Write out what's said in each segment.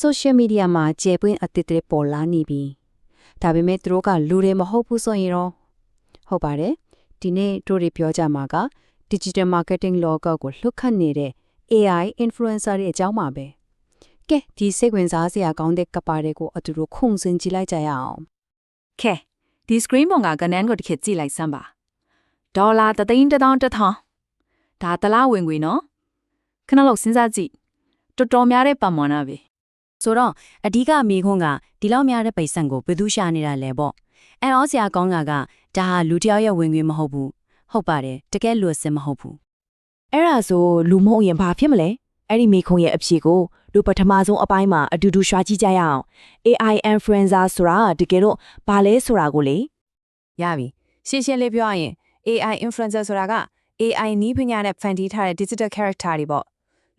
social media မှာကျေပွင့်အသစ်တွေပေါ်လာနေပြီဒါပေမဲ့သူတို့ကလူတွေမဟုတ်ဘူးဆိုရင်တော့ဟုတ်ပါတယ်ဒီနေ့တို့တွေပြောကြမှာက digital marketing လောကကိုလှုပ်ခတ်နေတဲ့ AI influencer တွေအကြောင်းပါပဲကဲဒီစိတ်ဝင်စားစရာကောင်းတဲ့ကပါတွေကိုအတူတူခုံစင်ကြည့်လိုက်ကြရအောင်ခဲဒီ screen ပေါ်ကကနန်းကိုတစ်ခေတ်ကြည့်လိုက်စမ်းပါဒေါ်လာ3,100,000ဒါတလားဝင်ငွေနော်ခဏလောက်စဉ်းစားကြည့်တော်တော်များတဲ့ပမာဏပဲဆိုတော့အဓိကမိခွန်းကဒီလောက်များတဲ့ပိတ်ဆံကိုဘယ်သူရှာနေတာလဲပေါ့အဲ့တော့ဆရာကောင်းကဒါဟာလူတစ်ယောက်ရဲ့ဝင်ငွေမဟုတ်ဘူးဟုတ်ပါတယ်တကယ်လူအစစ်မဟုတ်ဘူးအဲ့ဒါဆိုလူမဟုတ်ရင်ဘာဖြစ်မလဲအဲ့ဒီမိခွန်းရဲ့အဖြေကိုလူပထမဆုံးအပိုင်းမှာအတူတူရှာကြည့်ကြရအောင် AI influencer ဆိုတာတကယ်တော့ဘာလဲဆိုတာကိုလေရပြီရှင်းရှင်းလေးပြောရရင် AI influencer ဆိုတာက AI နည်းပညာနဲ့ဖန်တီးထားတဲ့ digital character တွေပေါ့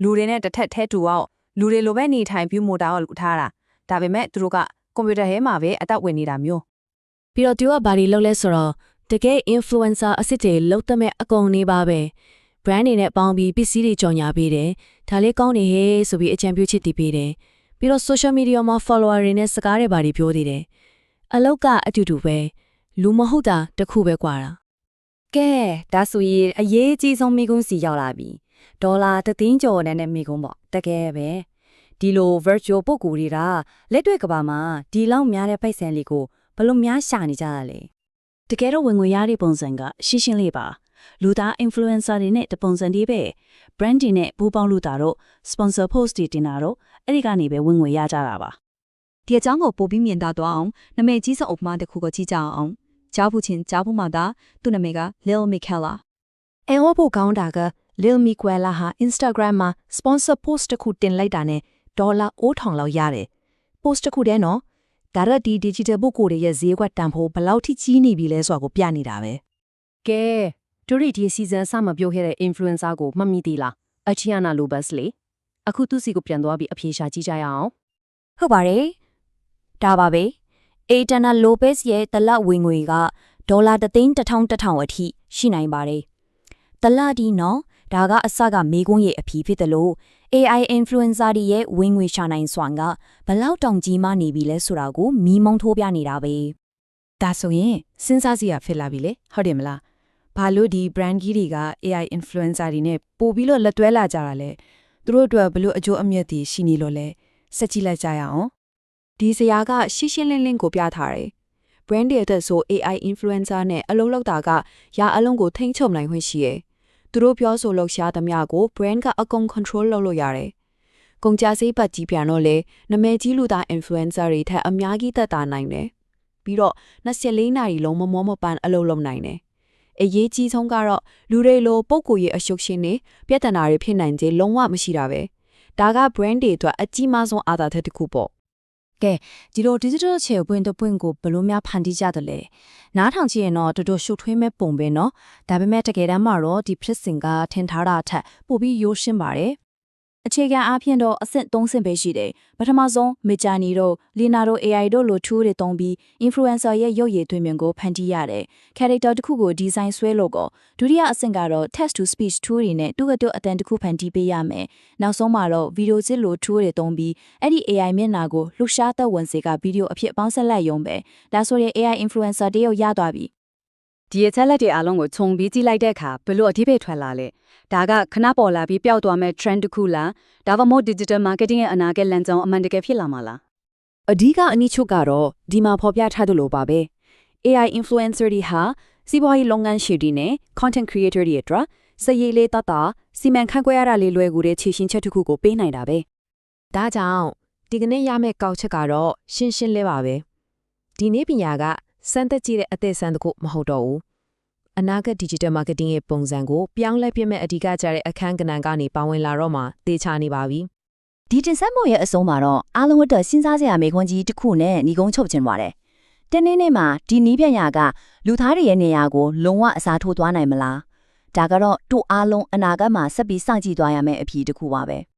လူတွေနဲ့တစ်ထက်ထဲတူအောင်လူတွေလိုပဲနေထိုင်ပြီးမို့တာကိုထားတာဒါပေမဲ့သူတို့ကကွန်ပျူတာထဲမှာပဲအသက်ဝင်နေတာမျိုးပြီးတော့သူကဘာတွေလုပ်လဲဆိုတော့တကယ် influencer အစ်စ်တွေလုပ်တမဲ့အကုန်နေပါပဲ brand တွေနဲ့ပေါင်းပြီးပစ္စည်းတွေကြော်ညာပေးတယ်ဒါလေးကောင်းနေဟဲ့ဆိုပြီးအကြံပြုချက်တည်ပေးတယ်ပြီးတော့ social media မှာ follower တွေနဲ့စကားတွေဘာတွေပြောသေးတယ်အလောက်ကအတူတူပဲလူမဟုတ်တာတခုပဲကွာတာကဲဒါဆိုရင်အရေးကြီးဆုံးမိကုန်းစီရောက်လာပြီဒေါ်လာ3,000,000ကျော်နဲ့မိကုန်းပေါ့တကယ်ပဲဒီလို virtual ပုဂ္ဂိုလ်တွေကလက်တွေ့ကဘာမှာဒီလောက်များတဲ့ပိုက်ဆံလေးကိုဘလို့များရှာနေကြတာလဲတကယ်တော့ဝင်ငွေရတဲ့ပုံစံကရှင်းရှင်းလေးပါလူသား influencer တွေနဲ့တပုံစံတည်းပဲ brand တွေနဲ့ပူးပေါင်းလို့တာတော့ sponsor post တွေတင်တာတော့အဲ့ဒီကနေပဲဝင်ငွေရကြတာပါဒီအကြောင်းကိုပိုပြီးမြင်သာသွားအောင်နာမည်ကြီးဆုံးဥပမာတစ်ခုကိုကြည့်ကြအောင်ကြားဖို့ချင်းကြားဖို့မှသာသူ့နာမည်က Lil Miquela အဲဟောဖို့ကောင်းတာက Lil Miquela ဟာ Instagram မှာ sponsor post တစ်ခုတင်လိုက်တာနဲ့ဒေါ်လာ9,000လောက်ရတယ် post တစ်ခုတည်းနော်ဒါရက်ဒီ digital ပုဂ္ဂိုလ်တွေရဲ့ဈေးကွက်တန်ဖိုးဘယ်လောက်ထိကြီးနေပြီလဲဆိုတာကိုပြနေတာပဲကဲတို့ရီဒီ season စမပြောခဲ့တဲ့ influencer ကိုမှတ်မိသေးလားအချီယာနာလိုဘတ်လေအခုသူစီကိုပြန်သွားပြီးအဖြေရှာကြည့်ကြရအောင်ဟုတ်ပါတယ်ဒါပါပဲအေတနာလိုဘက်စ်ရဲ့တလဝင်ငွေကဒေါ်လာ3,100,000အထိရှိနိုင်ပါတယ်တလဒီနော်ဒါကအစကမေကွန်းရဲ့အဖြေဖြစ်တယ်လို့ AI influencer တွေရဲ့ဝင်ငွေရှာနိုင်စွမ်းကဘလောက်တောင်ကြီးမားနေပြီလဲဆိုတာကိုမီးမုံထိုးပြနေတာပဲဒါဆိုရင်စဉ်းစားစရာဖြစ်လာပြီလေဟုတ်တယ်မလားဘာလို့ဒီ brand ကြီးတွေက AI influencer တွေနဲ့ပို့ပြီးတော့လက်တွဲလာကြတာလဲသူတို့အတွက်ဘလို့အကျိုးအမြတ်တွေရှိနေလို့လဲစက်ကြည့်လိုက်ကြရအောင်ဒီဇာတ်ကရှင်းရှင်းလင်းလင်းကိုပြထားတယ် brand တွေအတွက်ဆို AI influencer နဲ့အလုံးလောက်တာကရာအလုံးကိုထိန်းချုပ်နိုင်ခွင့်ရှိတယ်သူတို့ပြောဆိုလို့ရှားသမျှကို brand ကအကုန် control လုပ်လို့ရတယ်ကုန်ကြစိတ်ပတ်ကြီးပြန်တော့လေနာမည်ကြီးလူသား influencer တွေထက်အများကြီးသက်သာနိုင်တယ်ပြီးတော့24နာရီလုံးမမောမပန်းအလုပ်လုပ်နိုင်တယ်အရေးကြီးဆုံးကတော့လူတွေလိုပုံကိုယ်ရဲ့အရှုပ်ရှင်းနေပြဿနာတွေဖြစ်နိုင်ခြင်းလုံးဝမရှိတာပဲဒါက brand တွေအတွက်အကြီးမားဆုံးအားသာချက်တစ်ခုပေါ့ကဲဒီလို digital ချေပွင့်တော့ပွင့်ကိုဘယ်လိုများဖန်တီးကြတယ်လဲနားထောင်ကြည့်ရင်တော့တော်တော်ရှုပ်ထွေးမဲ့ပုံပဲเนาะဒါပေမဲ့တကယ်တမ်းမှာတော့ဒီ pricing ကထင်ထားတာထက်ပိုပြီးရိုးရှင်းပါတယ်အခြေခံအားဖြင့်တော့အဆင့်3ဆင့်ပဲရှိတယ်ပထမဆုံး Midjourney တို့ Leonardo AI တို့လို tool တွေသုံးပြီး influencer ရဲ့ရုပ်ရည်သွင်းမြင်ကိုဖန်တီးရတယ် character တစ်ခုကို design ဆွဲလို့ကိုဒုတိယအဆင့်ကတော့ text to speech tool တွေနဲ့တူကတူအတန်တစ်ခုဖန်တီးပေးရမယ်နောက်ဆုံးမှာတော့ video စစ်လို tool တွေသုံးပြီးအဲ့ဒီ AI မျက်နှာကိုလှူရှားသက်ဝင်စေက video အဖြစ်ပေါင်းဆက်လိုက်ရုံပဲဒါဆိုရင် AI influencer တယောက်ရသွားပြီဒီအချက်လက်တွေအားလုံးကိုခြုံပြီးကြည့်လိုက်တဲ့အခါဘယ်လိုအဓိပ္ပာယ်ထွက်လာလဲဒါကခဏပေါ်လာပြီးပျောက်သွားမဲ့ trend တစ်ခုလားဒါမှမဟုတ် digital marketing ရဲ့အနာဂတ်လမ်းကြောင်းအမှန်တကယ်ဖြစ်လာမှာလားအဓိကအနည်းချုပ်ကတော့ဒီမှာဖော်ပြထားသလိုပါပဲ AI influencer တွေဟာစီးပွားရေးလုပ်ငန်းရှင်တွေနဲ့ content creator တွေအတွက်စည်ရည်လေးတတ်တာစီမံခန့်ခွဲရတာလေးလွယ်ကူတဲ့ခြေရှင်ချက်တစ်ခုကိုပေးနိုင်တာပဲဒါကြောင့်ဒီကနေ့ရမယ့်ကောက်ချက်ကတော့ရှင်းရှင်းလေးပါပဲဒီနေ့ပညာကစမ်းသပ်ကြည့်တဲ့အသက်ဆန်းတစ်ခုမဟုတ်တော့ဘူးအနာဂတ် digital marketing ရဲ့ပုံစံကိုပြောင်းလဲပြမဲ့အဓိကကျတဲ့အခန်းကဏ္ဍကနေပါဝင်လာတော့မှတေချာနေပါပြီဒီတင်ဆက်မှုရဲ့အဆုံးမှာတော့အားလုံးအတွက်စဉ်းစားစရာမေးခွန်းကြီးတစ်ခုနဲ့ညီကုန်းချုပ်ခြင်းပါတယ်။တင်းနေ့မှာဒီနီးပညာကလူသားတွေရဲ့နေရာကိုလုံးဝအစားထိုးသွားနိုင်မလား။ဒါကတော့တို့အားလုံးအနာဂတ်မှာဆက်ပြီးစောင့်ကြည့်သွားရမယ့်အဖြေတစ်ခုပါပဲ။